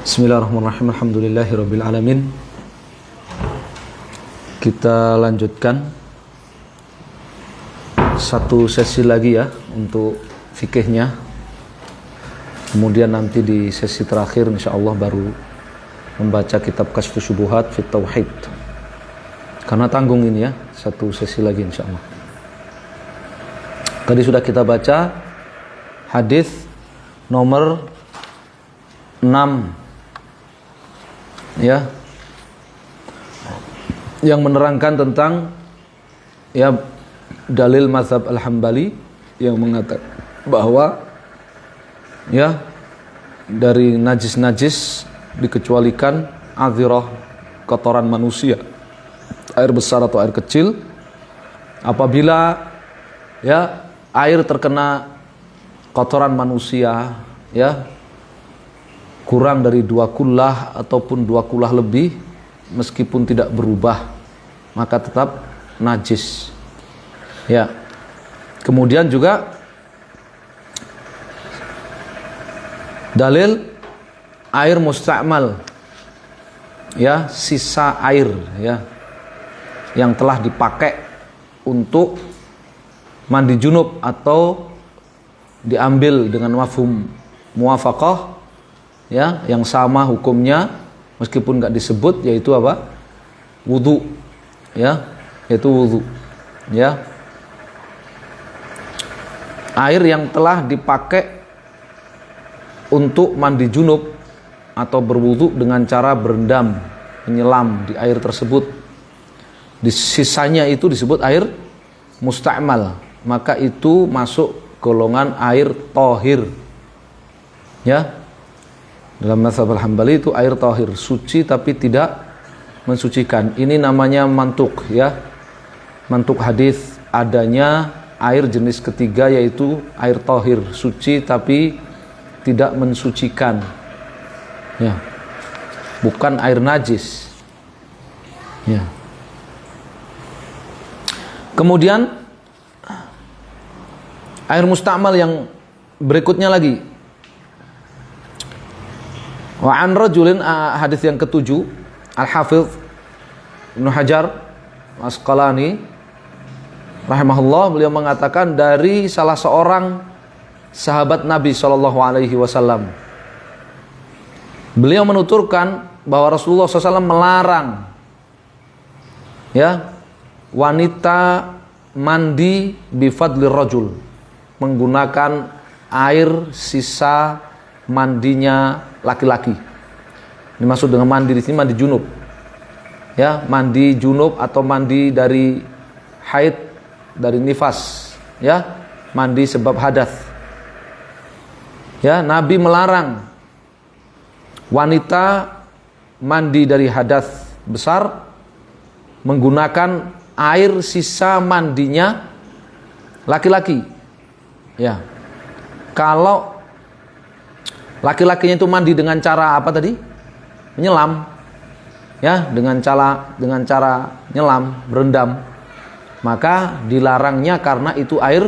Bismillahirrahmanirrahim. Alhamdulillahirabbil alamin. Kita lanjutkan satu sesi lagi ya untuk fikihnya. Kemudian nanti di sesi terakhir insyaallah baru membaca kitab Kasyfus Syubuhat fit Tauhid. Karena tanggung ini ya, satu sesi lagi insyaallah. Tadi sudah kita baca hadis nomor 6 ya, yang menerangkan tentang ya dalil mazhab Al-Hambali yang mengatakan bahwa ya dari najis-najis dikecualikan azirah, kotoran manusia, air besar atau air kecil. Apabila ya air terkena kotoran manusia ya kurang dari 2 kullah ataupun 2 kullah lebih, meskipun tidak berubah maka tetap najis ya. Kemudian juga dalil air musta'mal ya, sisa air ya yang telah dipakai untuk mandi junub atau diambil dengan mafhum muwafaqah ya, yang sama hukumnya meskipun enggak disebut, yaitu apa? Wudu ya, yaitu wudu ya. Air yang telah dipakai untuk mandi junub atau berwudu dengan cara berendam, menyelam di air tersebut, di sisanya itu disebut air musta'mal, maka itu masuk golongan air thahir ya. Dalam mazhab Al-Hambali itu air thahir, suci tapi tidak mensucikan. Ini namanya mantuk ya. Mantuk hadis adanya air jenis ketiga, yaitu air thahir, suci tapi tidak mensucikan. Ya. Bukan air najis. Ya. Kemudian air musta'mal yang berikutnya lagi. Wa an rajulin, hadis yang ke-7, Al-Hafidz Ibnu Hajar Asqalani rahimahullah, beliau mengatakan dari salah seorang sahabat Nabi SAW. Beliau menuturkan bahwa Rasulullah SAW melarang ya wanita mandi bifadlir rajul, menggunakan air sisa mandinya laki-laki. Ini maksud dengan mandi di sini mandi junub. Ya, mandi junub atau mandi dari haid, dari nifas, ya, mandi sebab hadas. Ya, Nabi melarang wanita mandi dari hadas besar menggunakan air sisa mandinya laki-laki. Ya. Kalau laki-lakinya itu mandi dengan cara apa tadi? Menyelam. Ya, dengan cara nyelam, berendam. Maka dilarangnya karena itu air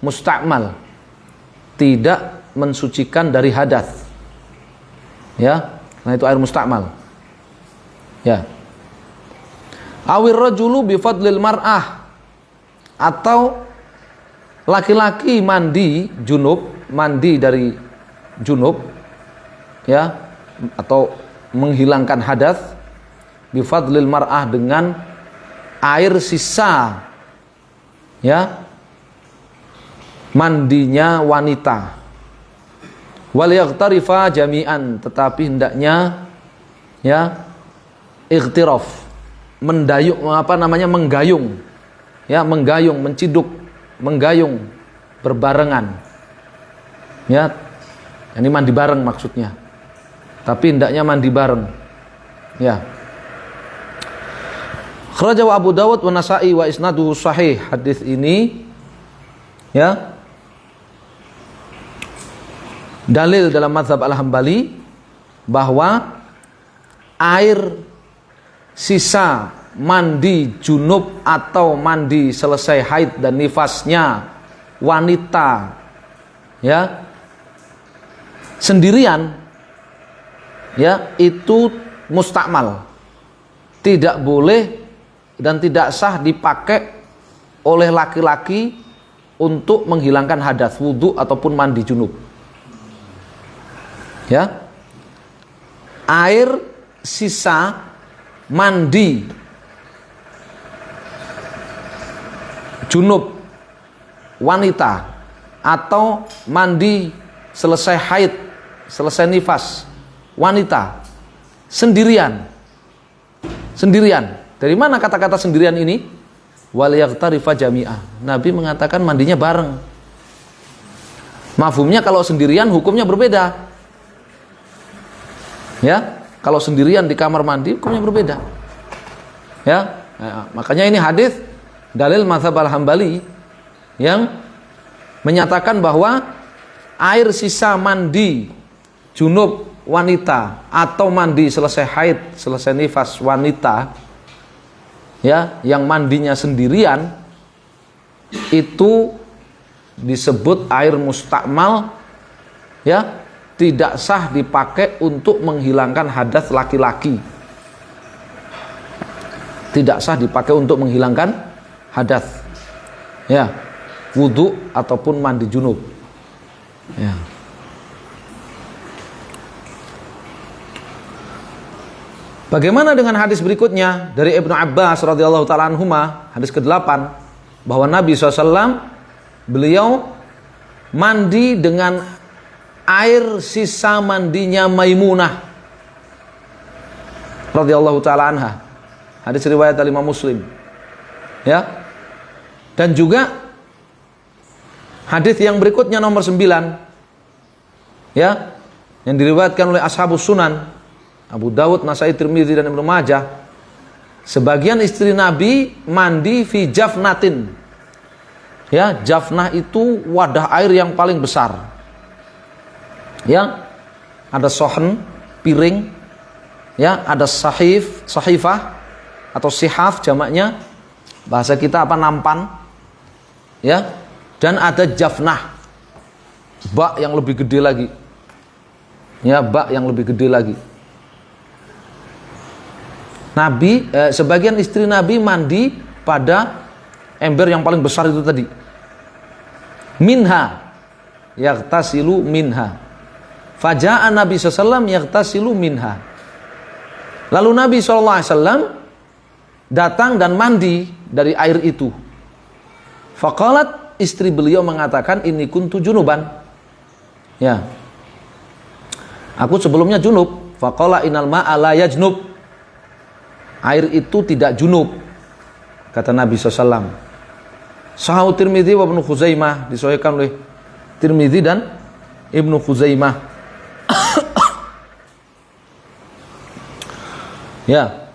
musta'mal. Tidak mensucikan dari hadas. Ya, karena itu air musta'mal. Ya. Awir rajulu bi fadlil mar'ah, atau laki-laki mandi junub, mandi dari junub ya, atau menghilangkan hadas bi fadlil mar'ah, dengan air sisa ya mandinya wanita. Wal yaghtarifa jami'an, tetapi hendaknya ya ightiraf, mendayung, menggayung ya, menggayung, menciduk, menggayung berbarengan ya. Ini mandi bareng maksudnya, tapi hendaknya mandi bareng ya. Kharajahu Abu Dawud wa Nasa'i wa isnaduhu sahih. Hadis ini ya dalil dalam mazhab Al-Hambali bahwa air sisa mandi junub atau mandi selesai haid dan nifasnya wanita ya sendirian ya, itu mustakmal, tidak boleh dan tidak sah dipakai oleh laki-laki untuk menghilangkan hadas wudu ataupun mandi junub. Ya, air sisa mandi junub wanita atau mandi selesai haid, selesai nifas wanita sendirian. Dari mana kata-kata sendirian ini? Wal yaghtarifa jami'ah. Nabi mengatakan mandinya bareng. Mafhumnya kalau sendirian hukumnya berbeda. Ya, kalau sendirian di kamar mandi hukumnya berbeda. Ya, makanya ini hadis dalil mazhab Al-Hambali yang menyatakan bahwa air sisa mandi junub wanita atau mandi selesai haid, selesai nifas wanita, ya, yang mandinya sendirian itu disebut air mustakmal, ya, tidak sah dipakai untuk menghilangkan hadas laki-laki. Tidak sah dipakai untuk menghilangkan hadas, ya, wudu ataupun mandi junub. Ya. Bagaimana dengan hadis berikutnya dari Ibnu Abbas radhiyallahu taala anhuma, hadis ke-8, bahwa Nabi SAW beliau mandi dengan air sisa mandinya Maimunah radhiyallahu taala anha. Hadis riwayat Imam Muslim. Ya. Dan juga hadis yang berikutnya nomor 9, ya, yang diriwayatkan oleh Ashabus Sunan, Abu Dawud, Nasai, Tirmidzi dan Ibnu Majah. Sebagian istri Nabi mandi fi jafnatin. Ya, jafnah itu wadah air yang paling besar. Ya, ada sohn, piring. Ya, ada sahifah atau sihaf jamaknya. Bahasa kita apa, nampan. Ya, dan ada jafnah, bak yang lebih gede lagi. Ya, bak yang lebih gede lagi. Sebagian istri Nabi mandi pada ember yang paling besar itu tadi. Minha, yaghtasilu minha. Faja'a Nabi SAW yaghtasilu minha. Lalu Nabi SAW datang dan mandi dari air itu. Faqalat, istri beliau mengatakan, ini kuntu junuban. Ya, aku sebelumnya junub. Faqala innal ma'a la yajnub. Air itu tidak junub, kata Nabi SAW. Sahih Tirmidzi wa Ibnu Khuzaimah, disahihkan oleh Tirmidzi dan Ibnu Khuzaimah. Ya.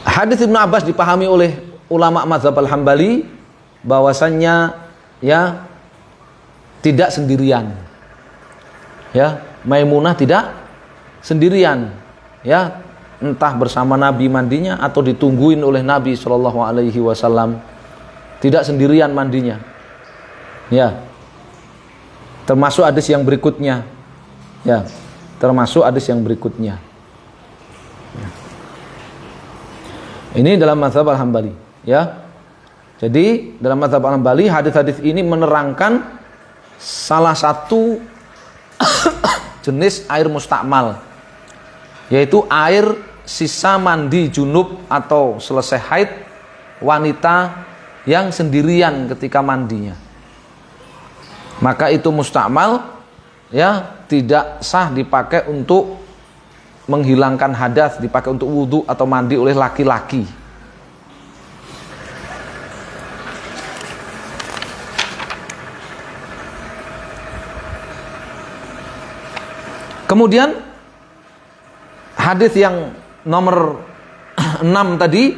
Hadis Ibnu Abbas dipahami oleh ulama mazhab Al-Hambali bahwasannya, ya, tidak sendirian. Ya, Maimunah tidak sendirian, ya, entah bersama Nabi mandinya atau ditungguin oleh Nabi Shallallahu Alaihi Wasallam. Tidak sendirian mandinya, ya. Termasuk hadis yang berikutnya, ya, termasuk hadis yang berikutnya. Ya. Ini dalam mazhab Al-Hambali, ya. Jadi dalam mazhab Al-Hambali hadis-hadis ini menerangkan salah satu jenis air mustakmal, yaitu air sisa mandi junub atau selesai haid wanita yang sendirian ketika mandinya. Maka itu mustakmal, ya, tidak sah dipakai untuk menghilangkan hadas, dipakai untuk wudhu atau mandi oleh laki-laki. Kemudian hadis yang nomor 6 tadi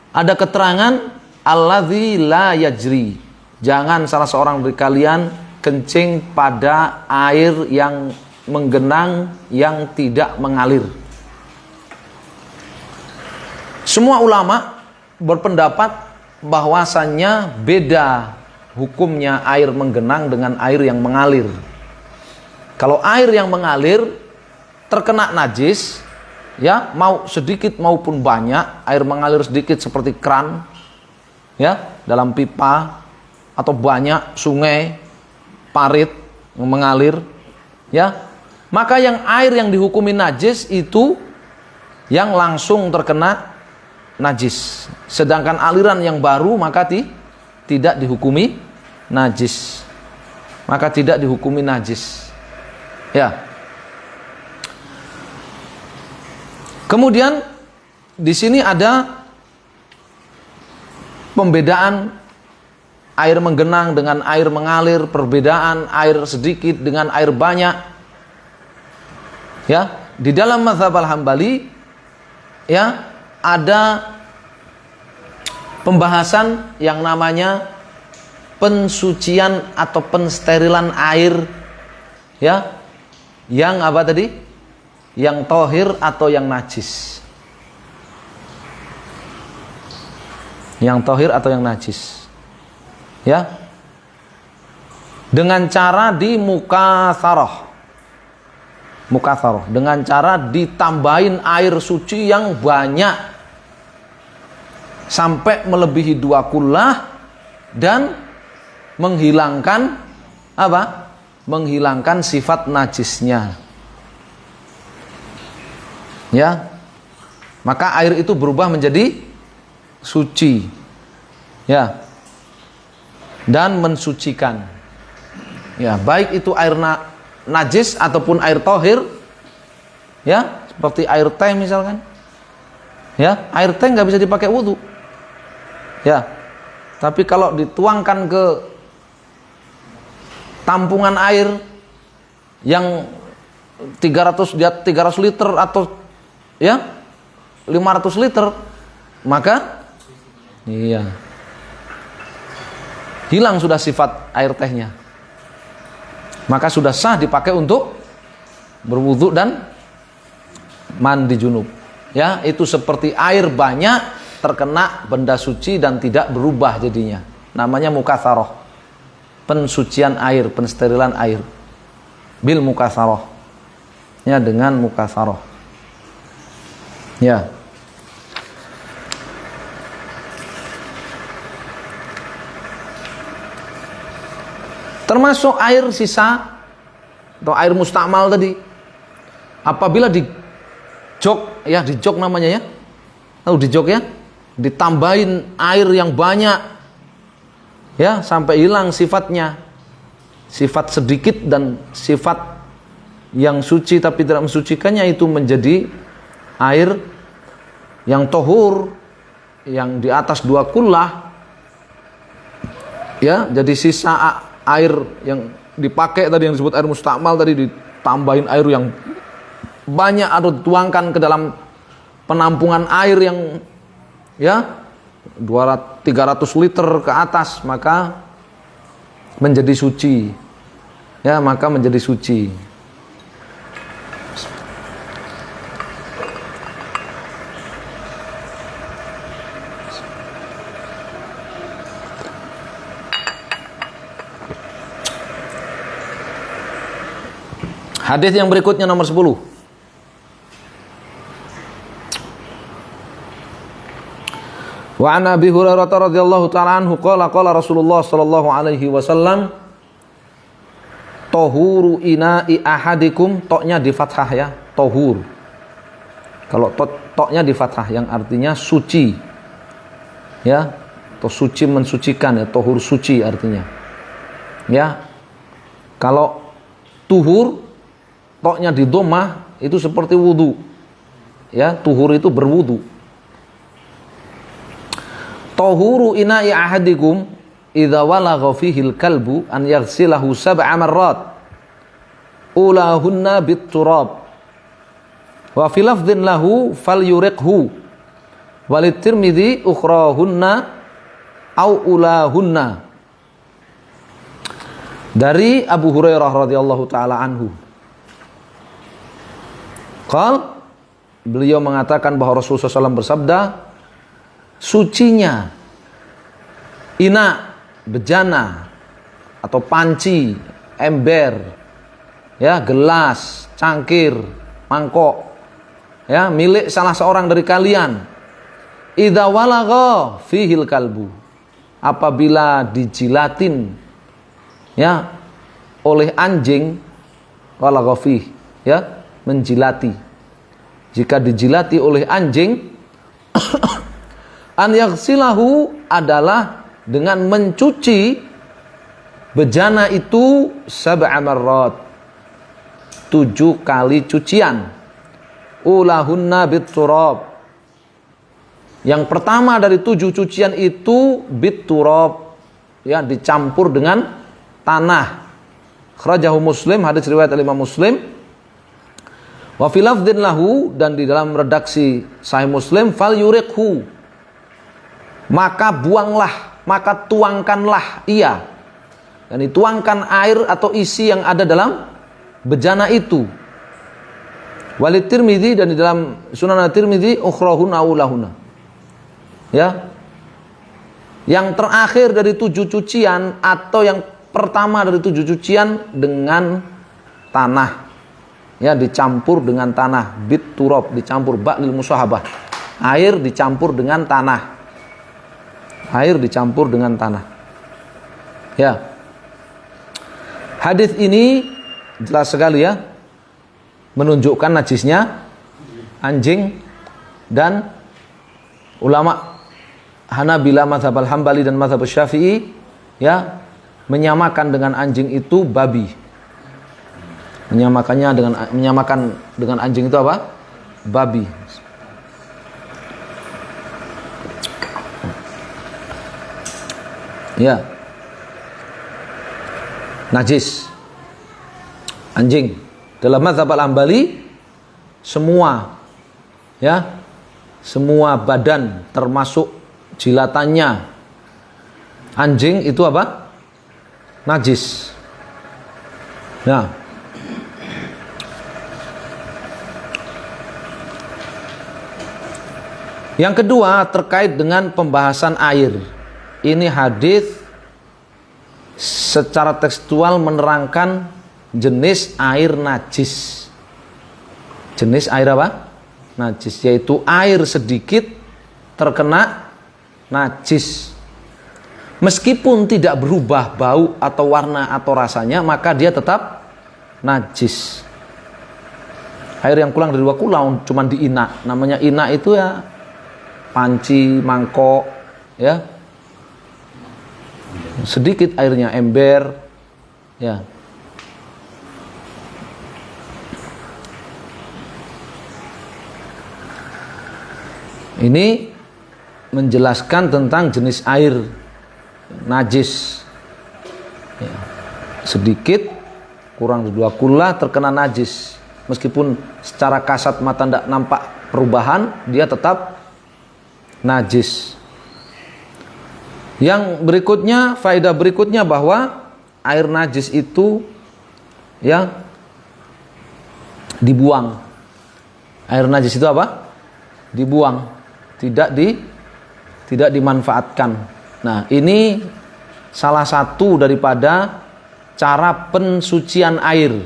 ada keterangan allazi la yajri. Jangan salah seorang dari kalian kencing pada air yang menggenang yang tidak mengalir. Semua ulama berpendapat bahwasannya beda hukumnya air menggenang dengan air yang mengalir. Kalau air yang mengalir terkena najis, ya, mau sedikit maupun banyak, air mengalir sedikit seperti keran, ya, dalam pipa, atau banyak sungai, parit yang mengalir, ya, maka yang air yang dihukumi najis itu yang langsung terkena najis. Sedangkan aliran yang baru maka tidak dihukumi najis. Maka tidak dihukumi najis. Ya. Kemudian di sini ada pembedaan air menggenang dengan air mengalir, perbedaan air sedikit dengan air banyak. Ya, di dalam mazhab Al-Hambali, ya, ada pembahasan yang namanya pensucian atau pensterilan air, ya, yang apa tadi? Yang tohir atau yang najis. Yang tohir atau yang najis, ya, dengan cara di mukatsaroh, dengan cara ditambahin air suci yang banyak sampai melebihi 2 kullah dan menghilangkan apa? Menghilangkan sifat najisnya. Ya, maka air itu berubah menjadi suci, ya, dan mensucikan, ya, baik itu air najis ataupun air tohir, ya, seperti air teh misalkan, ya, air teh nggak bisa dipakai wudhu, ya, tapi kalau dituangkan ke tampungan air yang 300 liter atau, ya, 500 liter, maka iya, hilang sudah sifat air tehnya, maka sudah sah dipakai untuk berwudu dan mandi junub. Ya, itu seperti air banyak terkena benda suci dan tidak berubah jadinya. Namanya mukatsaroh, pensucian air, pensterilan air. Bil mukatsaroh, ya, dengan mukatsaroh. Ya. Termasuk air sisa atau air mustakmal tadi. Apabila di jok, ya, di jok namanya, ya. Tahu di jok, ya? Ditambahin air yang banyak, ya, sampai hilang sifatnya. Sifat sedikit dan sifat yang suci tapi tidak mensucikannya, itu menjadi air yang tohur, yang di atas 2 kullah, ya, jadi sisa air yang dipakai tadi, yang disebut air mustakmal tadi, ditambahin air yang banyak atau dituangkan ke dalam penampungan air yang, ya, 300 liter ke atas, maka menjadi suci, ya, maka menjadi suci. Hadis yang berikutnya nomor 10. Wa an Abi Hurairah radhiyallahu ta'ala anhu qala qala Rasulullah sallallahu alaihi wasallam, tahuru ina'i ahadikum, toknya di fathah, ya, tahur. Kalau toknya di fathah yang artinya suci, ya, atau suci mensucikan, ya, tahur suci artinya. Ya. Kalau tuhur toknya di dhammah itu seperti wudu. Ya, tuhur itu berwudu. Tahuru ina'i ahadikum idza walagha fihi al-kalbu an yaghsilahu 7 marrat. Ulahunna bit-turab. Wa fi lafdhin lahu falyuriqhu. Walit Tirmidzi ukhrahunna au ulahunna. Dari Abu Hurairah radhiyallahu taala anhu. Beliau mengatakan bahwa Rasulullah SAW bersabda, sucinya ina, bejana atau panci, ember, ya, gelas, cangkir, mangkok, ya, milik salah seorang dari kalian, idza walagha fihil kalbu, apabila dijilatin, ya, oleh anjing, walagha fih, ya, menjilati, jika dijilati oleh anjing, an yaghsilahu adalah dengan mencuci bejana itu 7 marrat, 7 kali cucian, ulahunna bitturab, yang pertama dari 7 cucian itu bitturab, ya, dicampur dengan tanah. Akhrajahu Muslim, hadis riwayat Imam Muslim. Wa fi lafdhin lahu, dan di dalam redaksi Sahih Muslim, fal yuriqhu, maka buanglah, maka tuangkanlah ia, dan dituangkan air atau isi yang ada dalam bejana itu. Walid Tirmidzi, dan di dalam Sunan At-Tirmidzi, ukhrahun aulahuna, ya, yang terakhir dari 7 cucian atau yang pertama dari 7 cucian dengan tanah, ya, dicampur dengan tanah, bit turab, dicampur, ba'lil musahabah, air dicampur dengan tanah, air dicampur dengan tanah, ya. Hadis ini jelas sekali, ya, menunjukkan najisnya anjing, dan ulama Hanabila, mazhab Al-Hambali dan mazhab Syafi'i, ya, menyamakan dengan anjing itu babi. Menyamakan dengan anjing itu apa? Babi. Ya. Najis. Anjing. Dalam mazhab Al-Hambali semua, ya, semua badan termasuk jilatannya anjing itu apa? Najis. Nah, yang kedua terkait dengan pembahasan air. Ini hadis secara tekstual menerangkan jenis air najis. Jenis air apa? Najis, yaitu air sedikit terkena najis. Meskipun tidak berubah bau atau warna atau rasanya, maka dia tetap najis. Air yang kurang dari 2 kula cuma di ina. Namanya ina itu, ya, panci, mangkok, ya, sedikit airnya, ember, ya. Ini menjelaskan tentang jenis air najis, ya, sedikit kurang dari 2 kula terkena najis, meskipun secara kasat mata tidak nampak perubahan, dia tetap najis. Yang berikutnya, faedah berikutnya, bahwa air najis itu, ya, dibuang. Air najis itu apa? Dibuang, tidak dimanfaatkan. Nah, ini salah satu daripada cara pensucian air,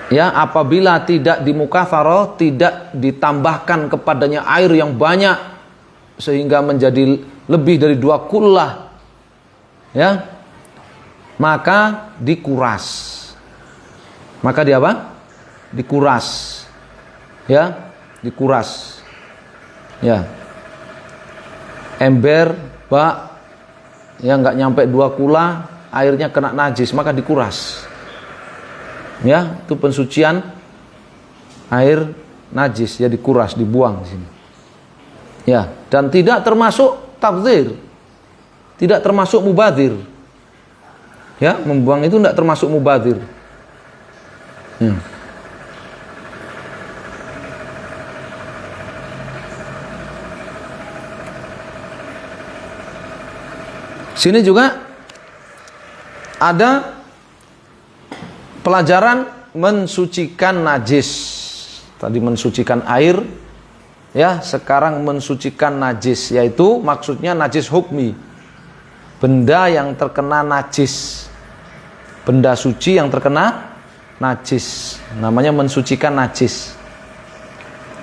ya, apabila tidak dimukatsaroh, tidak ditambahkan kepadanya air yang banyak sehingga menjadi lebih dari 2 kullah, ya, maka dikuras. Maka dia apa? Dikuras, ya, dikuras, ya. Ember, bak, ya, nggak nyampe 2 kula, airnya kena najis, maka dikuras, ya. Itu pensucian air najis, ya, dikuras, dibuang di sini, ya. Dan tidak termasuk tabdzir, tidak termasuk mubadzir, ya. Membuang itu tidak termasuk mubadzir, Sini juga ada pelajaran mensucikan najis. Tadi mensucikan air, ya, sekarang mensucikan najis, yaitu maksudnya najis hukmi, benda yang terkena najis, benda suci yang terkena najis. Namanya mensucikan najis.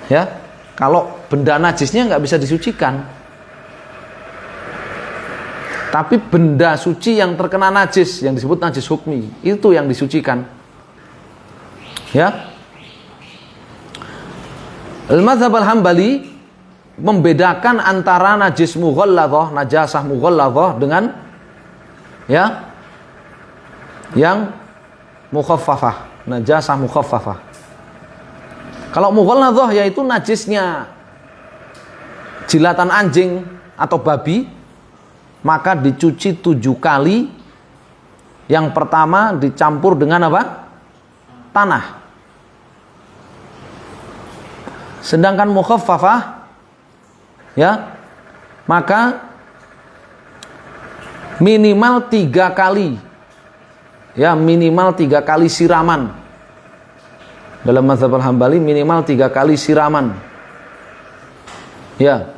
Ya, kalau benda najisnya nggak bisa disucikan. Tapi benda suci yang terkena najis, yang disebut najis hukmi, itu yang disucikan. Ya. Al-Madzhab Al-Hambali membedakan antara najis mughalladhah, najasah mughalladhah dengan ya yang mukhaffafah, najasah mukhaffafah. Kalau mughalladhah yaitu najisnya jilatan anjing atau babi, maka dicuci 7 kali. Yang pertama dicampur dengan apa? Tanah. Sedangkan mukhaffafah ya, maka minimal 3 kali. Ya, minimal 3 kali siraman. Dalam mazhab Al-Hambali minimal 3 kali siraman. Ya.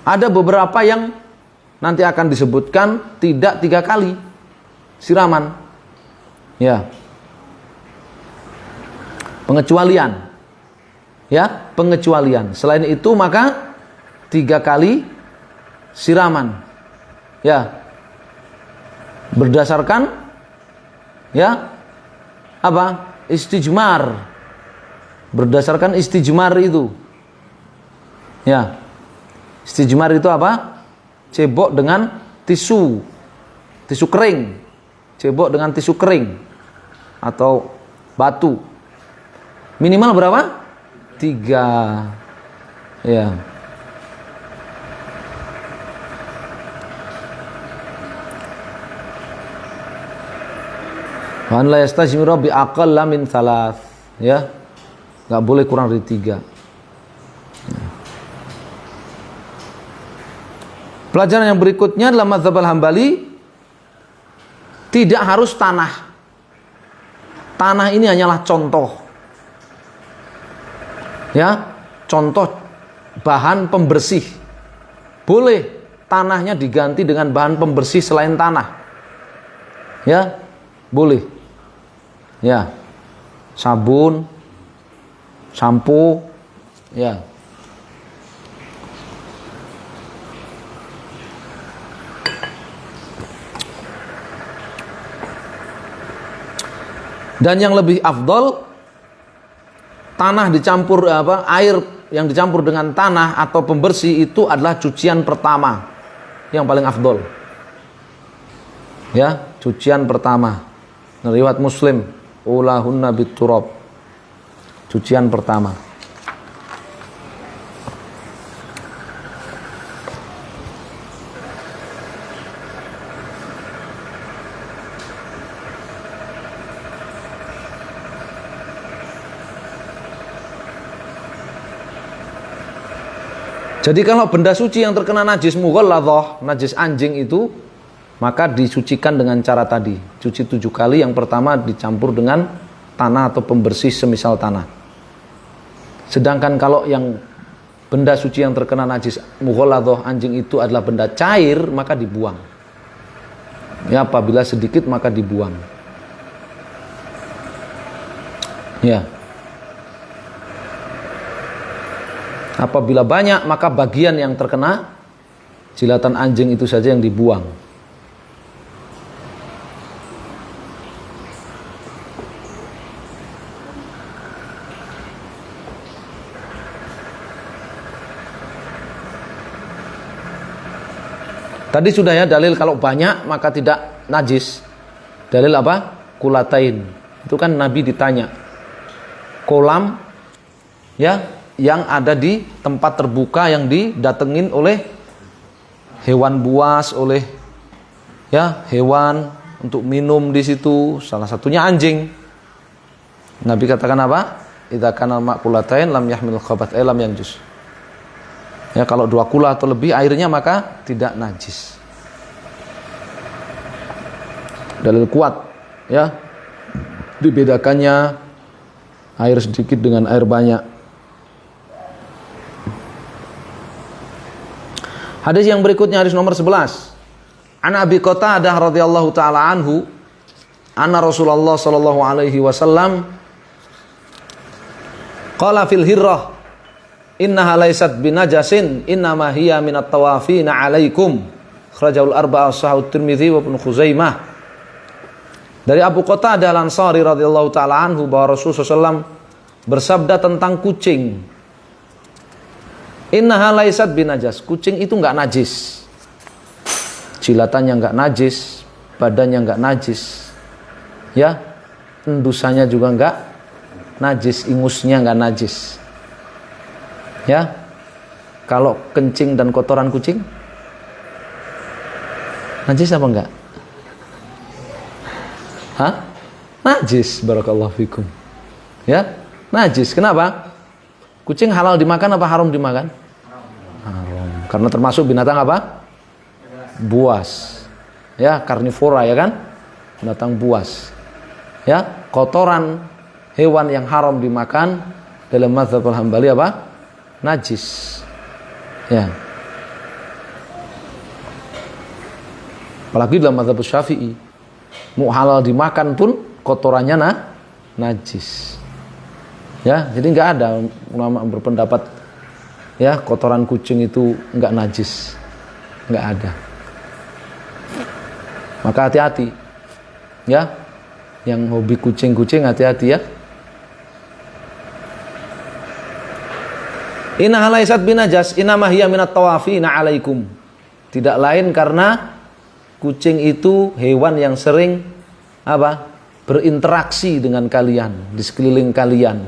Ada beberapa yang nanti akan disebutkan tidak 3 kali siraman. Ya. Pengecualian. Ya, pengecualian. Selain itu maka 3 kali siraman. Ya. Berdasarkan ya apa? Istijmar. Berdasarkan istijmar itu. Ya. Istijmar itu apa? Cebok dengan tisu kering, cebok dengan tisu kering atau batu. Minimal berapa? 3. Ya. Wa la yastajmiru bi aqalla min 3. Ya. Enggak boleh kurang dari 3. Pelajaran yang berikutnya dalam mazhab Al-Hambali, tidak harus tanah. Tanah ini hanyalah contoh. Ya, contoh bahan pembersih. Boleh tanahnya diganti dengan bahan pembersih selain tanah. Ya, boleh. Ya. Sabun, sampo, ya. Dan yang lebih afdol, tanah dicampur air yang dicampur dengan tanah atau pembersih itu adalah cucian pertama yang paling afdol. Ya, cucian pertama. Riwayat Muslim, ulahunna biturab. Cucian pertama. Jadi kalau benda suci yang terkena najis mughalladhah, najis anjing itu, maka disucikan dengan cara tadi. Cuci 7 kali, yang pertama dicampur dengan tanah atau pembersih semisal tanah. Sedangkan kalau yang benda suci yang terkena najis mughalladhah anjing itu adalah benda cair, maka dibuang. Ya, apabila sedikit maka dibuang. Ya. Apabila banyak, maka bagian yang terkena jilatan anjing itu saja yang dibuang. Tadi sudah ya dalil kalau banyak maka tidak najis. Dalil apa? Kulatain. Itu kan Nabi ditanya. Kolam ya yang ada di tempat terbuka yang didatengin oleh hewan buas, oleh ya hewan untuk minum di situ, salah satunya anjing. Nabi katakan apa? Idza kana ma'kulatain lam yahmil khabath lam yanjus. Ya, kalau 2 kula atau lebih airnya maka tidak najis. Dalil kuat ya. Dibedakannya air sedikit dengan air banyak. Hadis yang berikutnya, hadis nomor 11. An Abi Qatadah radhiyallahu taala anhu, anna Rasulullah sallallahu alaihi wasallam qala fil hirrah innaha laysat binajasin innama hiya minat tawafina alaikum. Akhrajahul arba'ah sahih Tirmidzi wa Ibnu Khuzaimah. Dari Abu Qatadah Al-Ansari radhiyallahu taala anhu bahwa Rasulullah SAW bersabda tentang kucing. Innaha laysat binajas. Kucing itu enggak najis. Jilatannya enggak najis, badannya enggak najis. Ya, endusannya juga enggak najis, ingusnya enggak najis. Ya. Kalau kencing dan kotoran kucing najis apa enggak? Hah? Najis, barakallahu fikum. Ya, najis. Kenapa? Kucing halal dimakan apa haram dimakan? Haram. Karena termasuk binatang apa? Buas. Ya, karnivora ya kan? Binatang buas. Ya, kotoran hewan yang haram dimakan dalam mazhab Al-Hambali apa? Najis. Ya. Apalagi dalam mazhab Syafi'i, mau halal dimakan pun kotorannya najis. Ya, jadi nggak ada ulama berpendapat ya kotoran kucing itu nggak najis, nggak ada. Maka hati-hati, ya, yang hobi kucing-kucing hati-hati ya. Innaha laysat binajas, innama hiya minat tawafina alaikum. Tidak lain karena kucing itu hewan yang sering apa? Berinteraksi dengan kalian, di sekeliling kalian.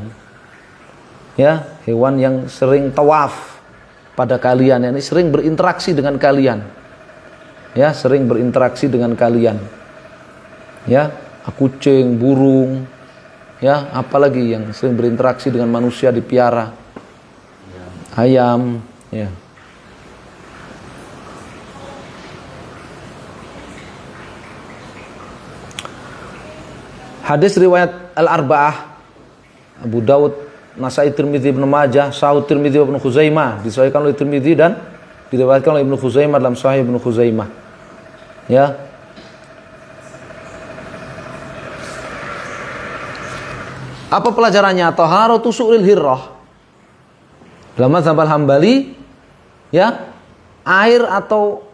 Ya, hewan yang sering tawaf pada kalian, ini sering berinteraksi dengan kalian. Ya, sering berinteraksi dengan kalian. Ya, kucing, burung, ya, apalagi yang sering berinteraksi dengan manusia dipiara. Ayam, ya. Hadis riwayat Al-Arba'ah Abu Dawud, Nasai, Tirmidzi, Ibnu Majah, Sahih Tirmidzi, Ibnu Khuzaimah, disahihkan oleh Tirmidzi dan diriwayatkan oleh Ibnu Khuzaimah dalam Sahih Ibnu Khuzaimah. Ya. Apa pelajarannya? Taharatu su'ril hirrah. Dalam mazhab Al-Hambali, ya, air atau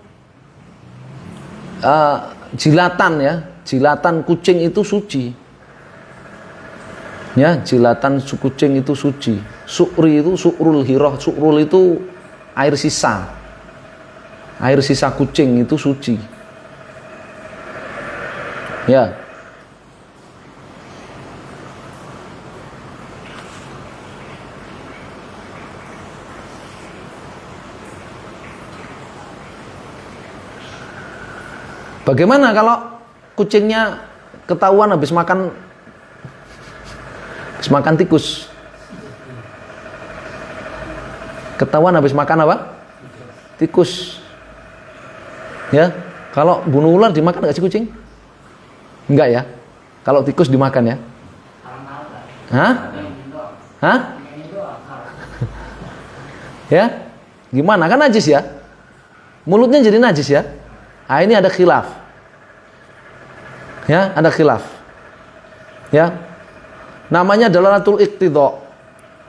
jilatan ya, jilatan kucing itu suci. Ya, jilatan kucing itu suci. Su'ri itu su'rul hirrah. Su'rul itu air sisa. Air sisa kucing itu suci. Ya. Bagaimana kalau kucingnya ketahuan habis makan tikus? Ketahuan habis makan apa? Tikus. Ya, kalau bunuh ular dimakan nggak sih kucing? Enggak ya. Kalau tikus dimakan ya? Hah? Hah? Ya? Gimana? Kan najis ya? Mulutnya jadi najis ya? Ah, ini ada khilaf. Ya, ada khilaf. Ya. Namanya dalalatul iqtidha.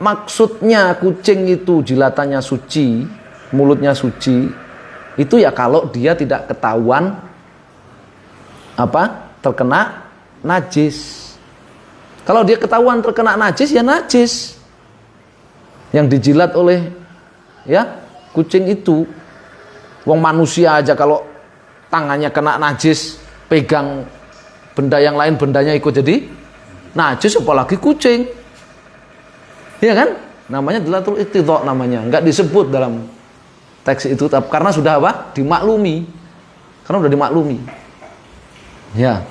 Maksudnya kucing itu jilatannya suci, mulutnya suci. Itu ya kalau dia tidak ketahuan apa? Terkena najis. Kalau dia ketahuan terkena najis ya najis. Yang dijilat oleh ya kucing itu. Wong manusia aja kalau tangannya kena najis, pegang benda yang lain, bendanya ikut jadi najis, apalagi kucing. Iya kan? Namanya dalalatul iqtidha namanya. Enggak disebut dalam teks itu karena sudah apa? Dimaklumi. Karena sudah dimaklumi. Ya.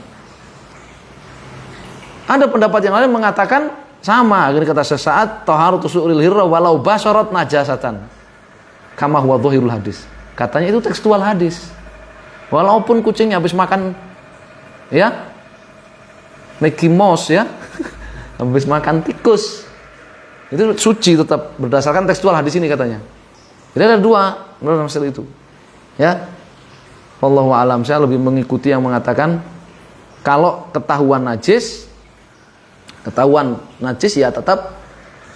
Ada pendapat yang lain mengatakan sama, ini kata sesaat taharatu su'ril hirra walau basharat najasatan. Kama huwa dhahirul hadis. Katanya itu tekstual hadis. Walaupun kucingnya habis makan ya Mickey Mouse ya habis makan tikus itu suci tetap berdasarkan tekstual hadis ini katanya. Jadi ada dua menurut masalah itu ya. Wallahu a'lam, saya lebih mengikuti yang mengatakan Kalau ketahuan najis ya tetap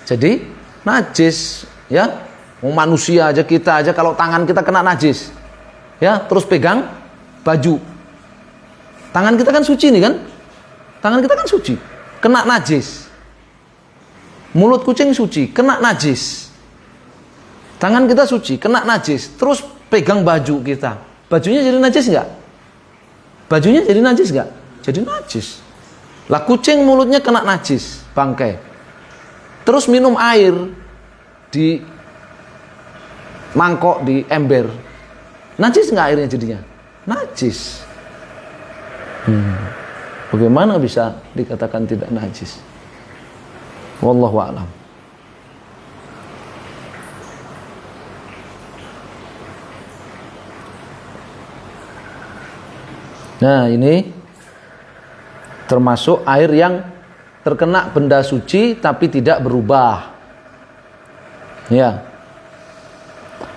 jadi najis, ya. Manusia aja, kita aja kalau tangan kita kena najis, ya, terus pegang baju, tangan kita kan suci nih kan, tangan kita kan suci, kena najis. Mulut kucing suci, kena najis. Tangan kita suci, kena najis, terus pegang baju kita, bajunya jadi najis nggak? Bajunya jadi najis nggak? Jadi najis. Lah kucing mulutnya kena najis, bangkai. Terus minum air di mangkok, di ember, najis nggak airnya jadinya? Najis. Bagaimana bisa dikatakan tidak najis? Wallahu a'lam. Nah, ini termasuk air yang terkena benda suci tapi tidak berubah. Ya.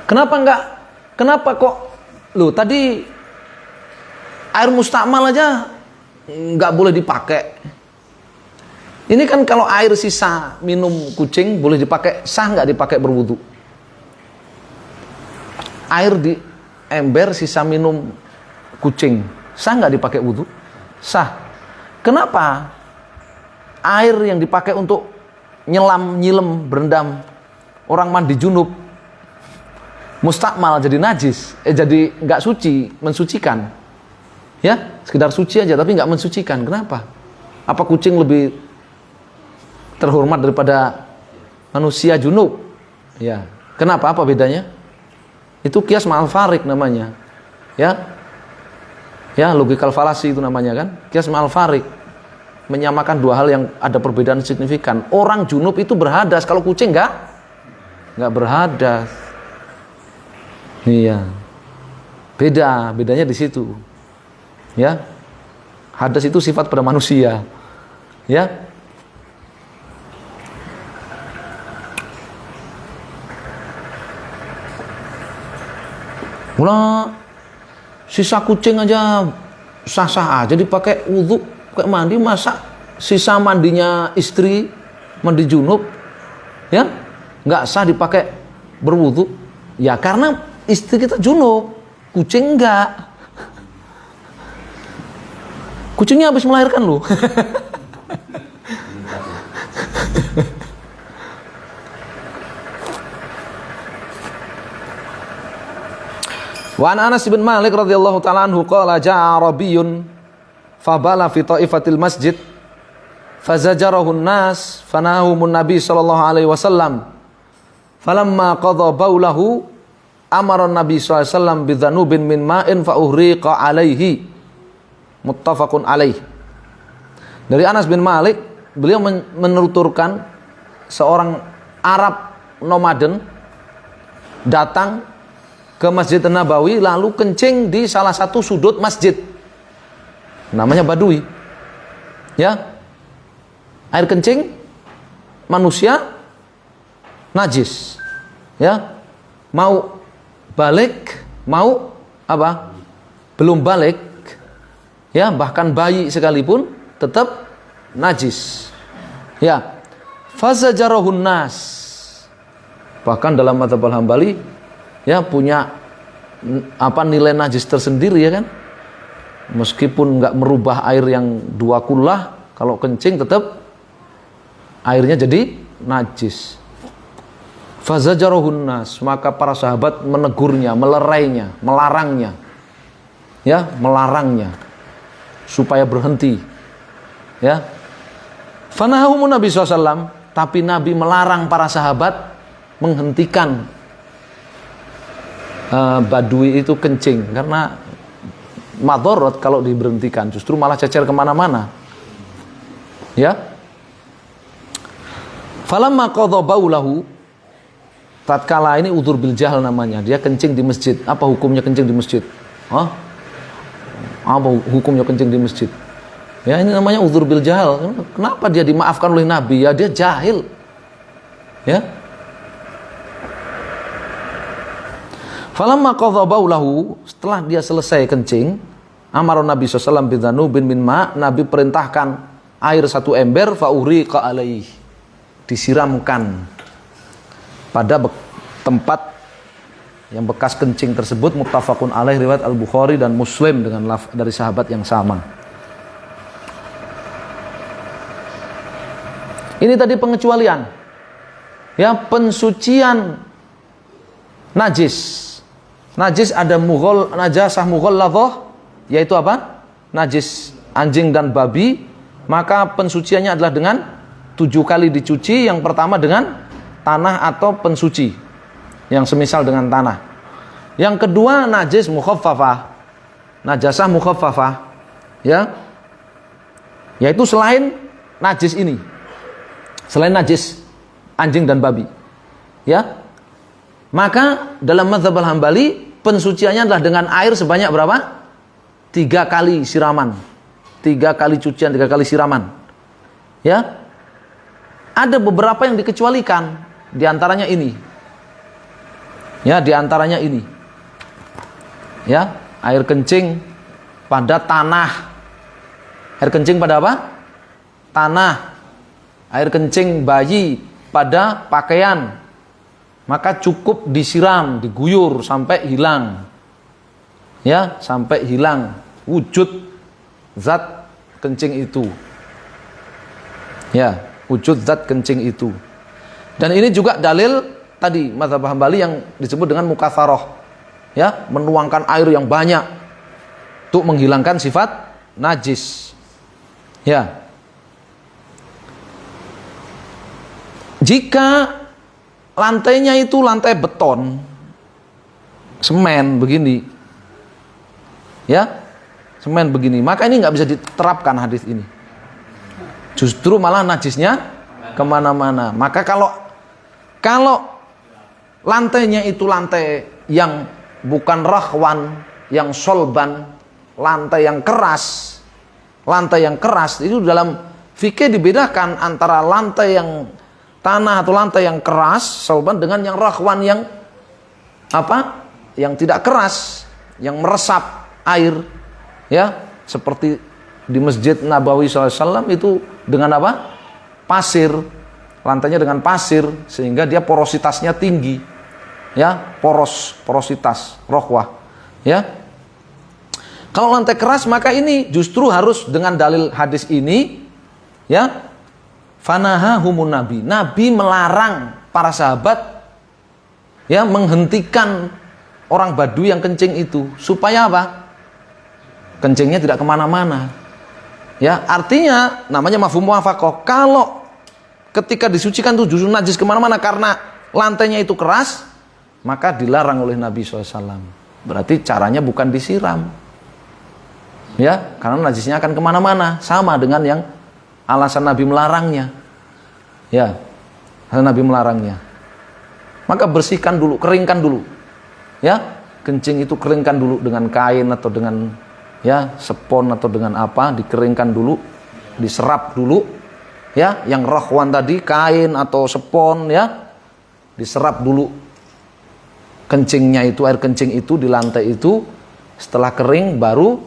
Kenapa kok loh tadi air mustakmal aja nggak boleh dipakai. Ini kan kalau air sisa minum kucing boleh dipakai, sah nggak dipakai berwudu? Air di ember sisa minum kucing, sah nggak dipakai wudu? Sah. Kenapa air yang dipakai untuk nyelam, nyilem, berendam, orang mandi junub, mustakmal jadi najis, jadi nggak suci, mensucikan, ya sekedar suci aja tapi nggak mensucikan? Kenapa? Apa kucing lebih terhormat daripada manusia junub? Ya, kenapa? Apa bedanya? Itu qiyas ma'al farik namanya, ya, logical fallacy itu namanya kan, qiyas ma'al farik, menyamakan dua hal yang ada perbedaan signifikan. Orang junub itu berhadas, kalau kucing nggak berhadas. Iya, bedanya di situ, ya. Hadas itu sifat pada manusia, ya. Mula sisa kucing aja sah-sah aja dipakai wudhu, kayak mandi. Masa sisa mandinya istri, mandi junub, ya nggak sah dipakai berwudhu? Ya karena istri kita junub, kucing enggak. Kucingnya habis melahirkan loh. Wa an Anas bin Malik radhiyallahu ta'ala anhu qala ja'a Arabiyyun fabala fi ta'ifatil masjid fazajarahu an-nas fanahumun nabi sallallahu alaihi wasallam falamma qadha baulahu amara nabi sallallahu alaihi wasallam bidhanubin min ma'in fa uhriqa alaihi, muttafaqun alaih. Dari Anas bin Malik, beliau menuturkan seorang Arab nomaden datang ke Masjid Nabawi lalu kencing di salah satu sudut masjid, namanya Badui, ya. Air kencing manusia najis, ya. Mau balik, mau apa? Belum balik, ya, bahkan bayi sekalipun tetap najis, ya. Fazajarahun nas, bahkan dalam madzhab Al-Hambali, ya, punya apa nilai najis tersendiri, ya kan. Meskipun nggak merubah air yang dua kullah, kalau kencing tetap airnya jadi najis. Fazajarahun nas, maka para sahabat menegurnya, melerainya, melarangnya, ya, melarangnya supaya berhenti, ya. Fanahumun Nabi SAW, tapi Nabi melarang para sahabat menghentikan Badui itu kencing, karena madorot kalau diberhentikan, justru malah cecer kemana-mana, ya. Falamma qadha baulahu, tatkala ini udzur bil jahl namanya, dia kencing di masjid. Apa hukumnya kencing di masjid? Apa hukumnya kencing di masjid? Ya, ini namanya udzur bil jahl. Kenapa dia dimaafkan oleh Nabi? Ya dia jahil, ya. Falamma qadha baulahu, setelah dia selesai kencing, Amar Nabi SAW bidzanubin min ma, Nabi perintahkan air 1 ember, fauriqa alaih, disiramkan pada tempat yang bekas kencing tersebut. Muttafaqun alaih, riwayat Al-Bukhari dan Muslim dengan dari sahabat yang sama. Ini tadi pengecualian, ya, pensucian najis. Najis ada najasah mughalladhah, yaitu apa? Najis anjing dan babi, maka pensuciannya adalah dengan 7 kali dicuci. Yang pertama dengan tanah atau pensuci yang semisal dengan tanah. Yang kedua najis mukhaffafah, najasah mukhaffafah, ya, yaitu selain najis ini, selain najis anjing dan babi, ya, maka dalam mazhab Al-Hambali pensuciannya adalah dengan air sebanyak berapa? 3 kali siraman, 3 kali cucian, 3 kali siraman, ya. Ada beberapa yang dikecualikan, diantaranya ini, ya, diantaranya ini, ya, air kencing pada tanah, air kencing pada apa? Tanah. Air kencing bayi pada pakaian, maka cukup disiram, diguyur sampai hilang, ya, sampai hilang wujud zat kencing itu, ya, wujud zat kencing itu. Dan ini juga dalil tadi mazhab Hambali yang disebut dengan mukatsaroh, ya, menuangkan air yang banyak untuk menghilangkan sifat najis, ya. Jika lantainya itu lantai beton, semen begini, ya, semen begini, maka ini nggak bisa diterapkan hadis ini. Justru malah najisnya kemana-mana. Maka kalau lantainya itu lantai yang bukan rahwan, yang solban, lantai yang keras, itu dalam fikih dibedakan antara lantai yang tanah atau lantai yang keras, solban, dengan yang rahwan, yang apa? Yang tidak keras, yang meresap air, ya, seperti di Masjid Nabawi SAW itu dengan apa? Pasir, lantainya dengan pasir, sehingga dia porositasnya tinggi, ya, porositas rohwah, ya. Kalau lantai keras, maka ini justru harus dengan dalil hadis ini, ya, fanahahumun Nabi melarang para sahabat, ya, menghentikan orang Badui yang kencing itu, supaya apa? Kencingnya tidak kemana-mana, ya. Artinya namanya mafhum muwafaqah. Kalau ketika disucikan itu justru najis kemana-mana karena lantainya itu keras, maka dilarang oleh Nabi SAW. Berarti caranya bukan disiram, ya, karena najisnya akan kemana-mana, sama dengan yang alasan Nabi melarangnya, ya, alasan Nabi melarangnya. Maka bersihkan dulu, keringkan dulu, ya, kencing itu keringkan dulu dengan kain atau dengan, ya, spons atau dengan apa, dikeringkan dulu, diserap dulu, ya, yang rahwan tadi, kain atau spons, ya, diserap dulu kencingnya itu, air kencing itu di lantai itu. Setelah kering baru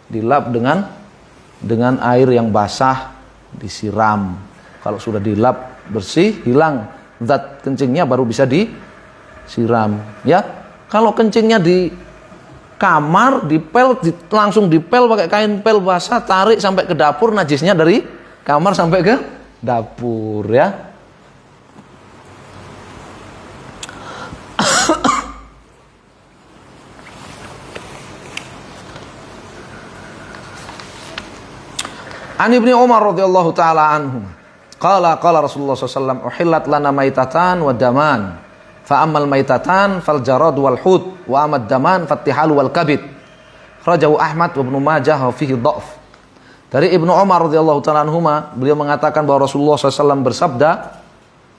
dilap dengan air yang basah, disiram. Kalau sudah dilap bersih, hilang zat kencingnya, baru bisa disiram, ya. Kalau kencingnya di kamar, dipel, langsung dipel pakai kain pel basah, tarik sampai ke dapur, najisnya dari kamar sampai ke dapur, ya. An Ibnu Umar radhiyallahu taala anhu qala Rasulullah sallallahu alaihi wasallam uhillat lana maitatan wa daman fa ammal maitatan fal jarad wal hud wa amad daman fattihal wal kabid. Rajahu Ahmad wa Ibnu Majah wa fihi dha'f. Dari Ibnu Umar radhiyallahu taala anhuma, beliau mengatakan bahwa Rasulullah sallallahu alaihi wasallam bersabda,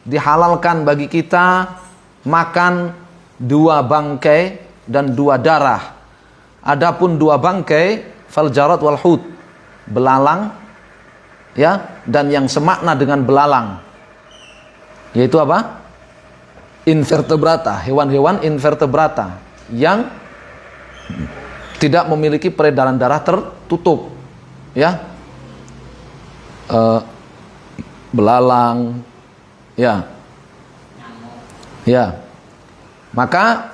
dihalalkan bagi kita makan 2 bangkai dan 2 darah. Adapun 2 bangkai fal jarad wal hud, belalang, ya, dan yang semakna dengan belalang, yaitu apa? Invertebrata, hewan-hewan invertebrata yang tidak memiliki peredaran darah tertutup, ya, belalang, ya, ya, maka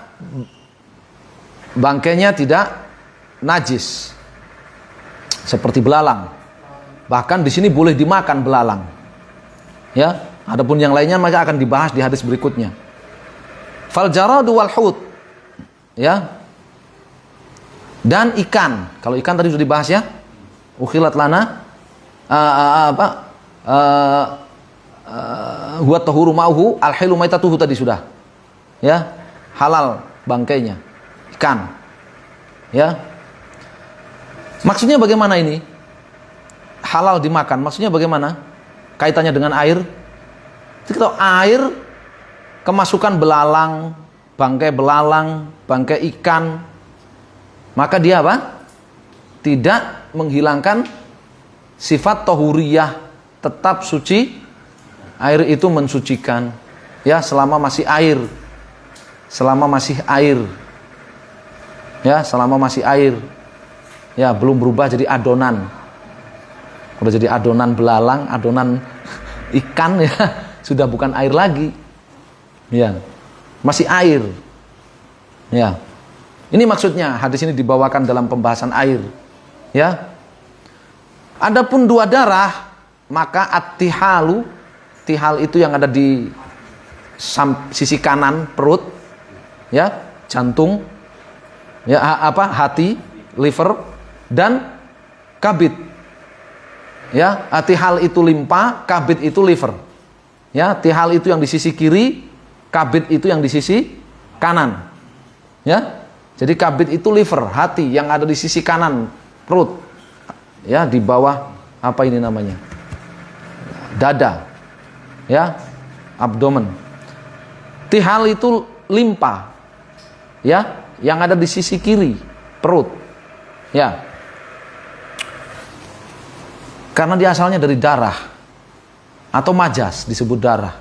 bangkainya tidak najis seperti belalang. Bahkan di sini boleh dimakan belalang, ya. Adapun yang lainnya maka akan dibahas di hadis berikutnya. Fal jaradu wal hut, ya, dan ikan. Kalau ikan tadi sudah dibahas, ya. Ukhilat lana huwa tahuru ma'uhu al-hilu maitatuhu tadi sudah, ya, halal bangkainya ikan, ya. Maksudnya bagaimana ini halal dimakan? Maksudnya bagaimana kaitannya dengan air? Kita air kemasukan belalang, bangkai ikan, maka dia apa? Tidak menghilangkan sifat tohuriyah, tetap suci. Air itu mensucikan, ya, selama masih air, ya, selama masih air, ya, belum berubah jadi adonan. Udah jadi adonan belalang, adonan ikan, ya, sudah bukan air lagi, ya, masih air, ya. Ini maksudnya hadis ini dibawakan dalam pembahasan air, ya. Adapun dua darah, maka at-tihalu, tihal itu yang ada di sisi kanan perut, ya, jantung, ya, hati, liver, dan kabid, ya. Tihal itu limpa, kabid itu liver, ya. Tihal itu yang di sisi kiri, kabid itu yang di sisi kanan, ya. Jadi kabid itu liver, hati yang ada di sisi kanan perut, ya, di bawah apa ini namanya, dada, ya, abdomen. Tihal itu limpa, ya, yang ada di sisi kiri perut, ya, karena dia asalnya dari darah atau majas disebut darah,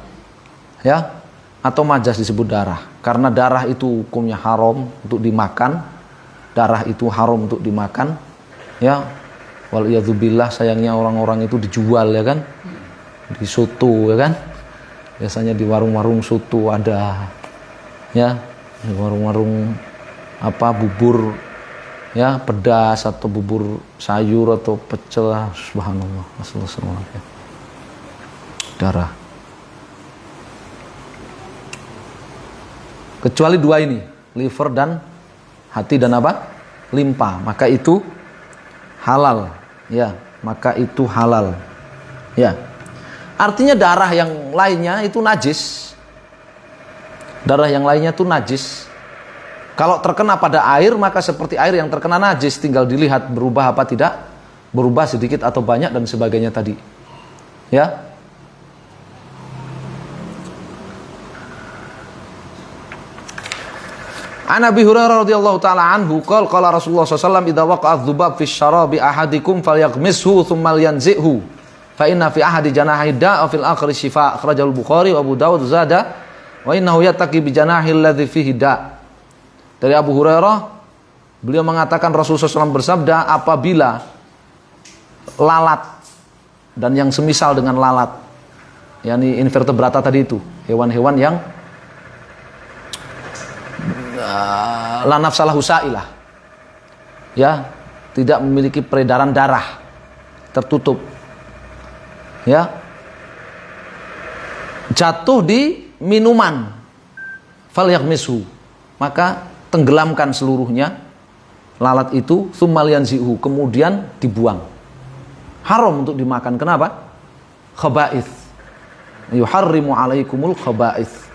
ya, atau majas disebut darah. Karena darah itu hukumnya haram untuk dimakan, darah itu haram untuk dimakan, ya. Waliyadzubillah, sayangnya orang-orang itu dijual, ya kan, di soto, ya kan, biasanya di warung-warung soto ada, ya, di warung-warung bubur, ya, pedas atau bubur sayur atau pecel, subhanallah, astagfirullah, darah. Kecuali dua ini, liver dan hati dan limpa, maka itu halal, ya, maka itu halal, ya. Artinya darah yang lainnya itu najis, darah yang lainnya itu najis. Kalau terkena pada air, maka seperti air yang terkena najis, tinggal dilihat berubah apa tidak, berubah sedikit atau banyak dan sebagainya tadi, ya. An Abi Hurairah radhiyallahu taala anhu qala Rasulullah sallallahu alaihi wasallam idza waqa'a dzubab fi syarabi ahadikum falyaghmishu thumma yanzihu fa inna fi ahadi janahi da'a fil akhir shifa akhrajahu al-Bukhari wa Abu Dawud zada wa innahu yattaqi bi janahi alladhi fihi da'. Dari Abu Hurairah, beliau mengatakan Rasulullah SAW bersabda, apabila lalat dan yang semisal dengan lalat, yakni invertebrata tadi itu, hewan-hewan yang la nafsalahu sa'ilah, ya, tidak memiliki peredaran darah tertutup, ya, jatuh di minuman, falyaghmishu, maka tenggelamkan seluruhnya lalat itu, tsummal yanzihu, kemudian dibuang. Haram untuk dimakan. Kenapa? Khaba'ith, yuharrimu alaikumul khaba'ith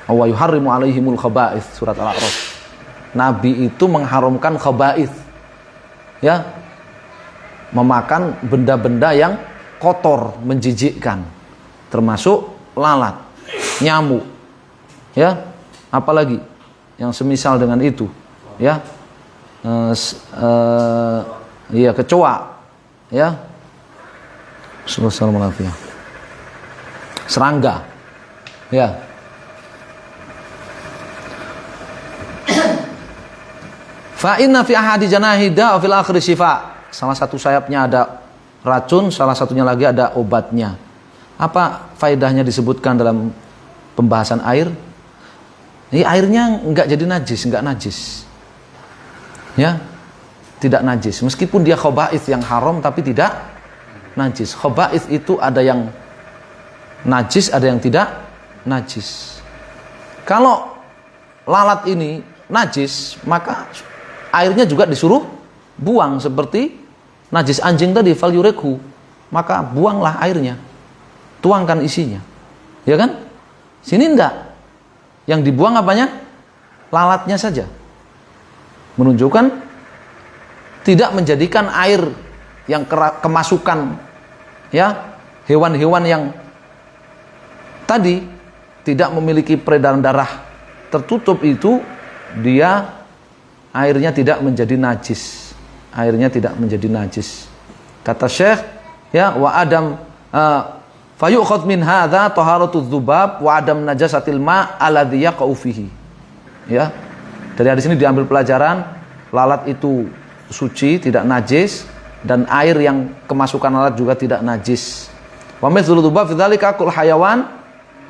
wa yuharrimu alaihimul khaba'ith, surat Al-A'raf. Nabi itu mengharamkan khaba'ith, ya, memakan benda-benda yang kotor, menjijikkan, termasuk lalat, nyamuk, ya, apalagi yang semisal dengan itu, ya, ya, kecoa, ya, serangga, ya. Fa inna fi ahadi janahi da fil akhir syifa. Salah satu sayapnya ada racun, salah satunya lagi ada obatnya. Apa faedahnya disebutkan dalam pembahasan air? Ini airnya enggak jadi najis, enggak najis. Ya. Tidak najis. Meskipun dia khaba'ith yang haram tapi tidak najis. Khaba'ith itu ada yang najis, ada yang tidak najis. Kalau lalat ini najis, maka airnya juga disuruh buang seperti najis anjing tadi, fal yurekhu. Maka buanglah airnya. Tuangkan isinya. Ya kan? Sini enggak. Yang dibuang apanya? Lalatnya saja. Menunjukkan tidak menjadikan air yang kemasukan ya hewan-hewan yang tadi tidak memiliki peredaran darah tertutup itu, dia airnya tidak menjadi najis. Airnya tidak menjadi najis. Kata Syekh, ya, wa adam fayu'khadh min hadza taharatudz dzubab wa adam najasatil ma' alladhi yaqa'u fihi. Ya. Dari hadis ini diambil pelajaran lalat itu suci, tidak najis, dan air yang kemasukan lalat juga tidak najis. Wa mithlu dzubab fi dzalika kul hayawan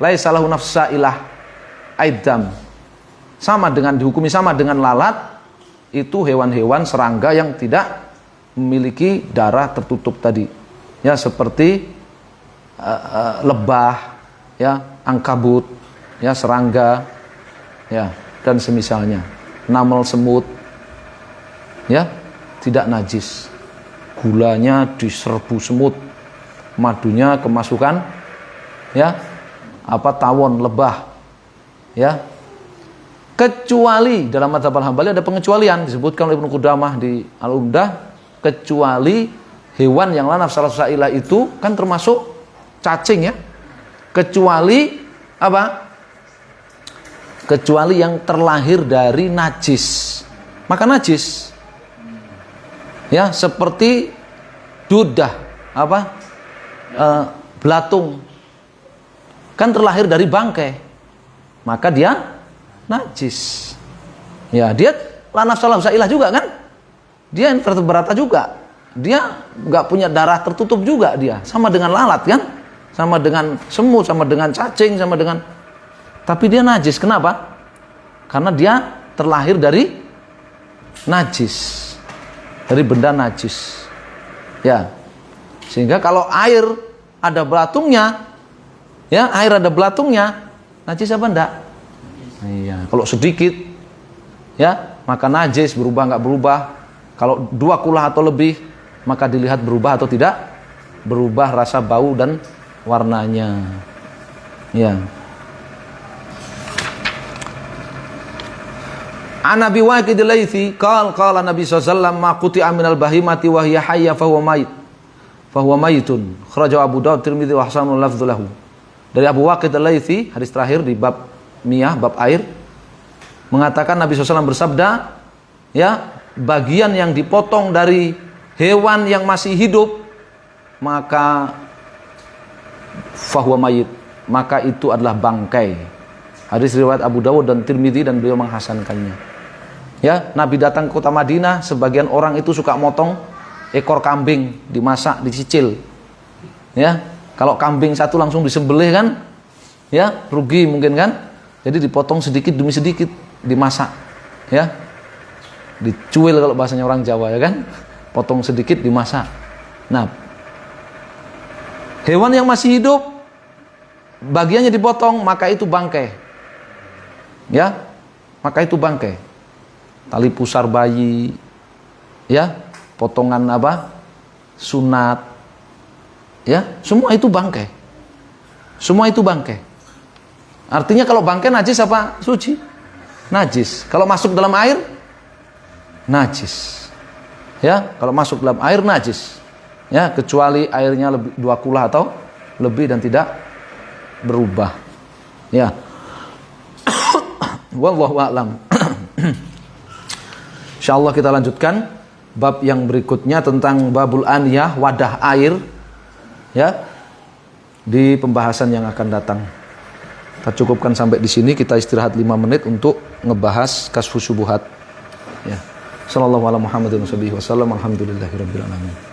laisa lahu nafsa ilah aidam. Sama dengan dihukumi sama dengan lalat, itu hewan-hewan serangga yang tidak memiliki darah tertutup tadi. Ya, seperti lebah, ya, ankabut, ya, serangga, ya, dan semisalnya. Namel, semut, ya, tidak najis. Gulanya diserbu semut, madunya kemasukan, ya, tawon, lebah, ya. Kecuali dalam mazhab Hambali ada pengecualian, disebutkan oleh Ibnu Qudamah di Al-Umdah, kecuali hewan yang la nafsa ilah itu kan termasuk cacing, ya. Kecuali apa? Kecuali yang terlahir dari najis. Maka najis. Ya, seperti dudah, belatung. Kan terlahir dari bangkai. Maka dia najis. Ya, dia la nafsa ilah juga kan? Dia invertebrata juga. Dia nggak punya darah tertutup juga dia. Sama dengan lalat kan? Sama dengan semut, sama dengan cacing, sama dengan, tapi dia najis. Kenapa? Karena dia terlahir dari najis. Dari benda najis. Ya. Sehingga kalau air ada belatungnya, ya, air ada belatungnya, najis apa enggak? Iya, kalau sedikit, ya, maka najis, berubah nggak berubah. Kalau 2 kulah atau lebih, maka dilihat berubah atau tidak berubah rasa, bau, dan warnanya. Ya. An Abi Waqid al-Laitsi qala Nabi sallallahu alaihi wasallam ma quti'a minal bahimati wa hiya hayya fa huwa mayitun. Kharajahu Abu Dawud, Tirmidzi wa hasanul lafdzu lahu. Dari Abu Waqid al-Laitsi, hadis terakhir di bab miyah, bab air, mengatakan Nabi SAW bersabda, ya, bagian yang dipotong dari hewan yang masih hidup, maka fahuwa mayit, maka itu adalah bangkai. Hadis riwayat Abu Dawud dan Tirmidzi, dan beliau menghasankannya. Ya, Nabi datang ke kota Madinah, sebagian orang itu suka motong ekor kambing, dimasak, dicicil. Ya, kalau kambing satu langsung disembelih kan, ya, rugi mungkin kan. Jadi dipotong sedikit demi sedikit, dimasak, ya, dicuil kalau bahasanya orang Jawa, ya kan, potong sedikit dimasak. Nah, hewan yang masih hidup bagiannya dipotong, maka itu bangkai, ya, maka itu bangkai. Tali pusar bayi, ya, potongan sunat, ya, semua itu bangkai, semua itu bangkai. Artinya kalau bangkai najis apa suci? Najis. Kalau masuk dalam air, najis. Ya, kalau masuk dalam air najis. Ya, kecuali airnya lebih 2 kulah atau lebih dan tidak berubah. Ya. Wallahu a'lam. Insyaallah kita lanjutkan bab yang berikutnya tentang babul aniyah, wadah air, ya, di pembahasan yang akan datang. Kita cukupkan sampai di sini, kita istirahat 5 menit untuk ngebahas kasfus syubuhat. Ya. Sallallahu ala Muhammadin wasallam. Alhamdulillahirabbil alamin.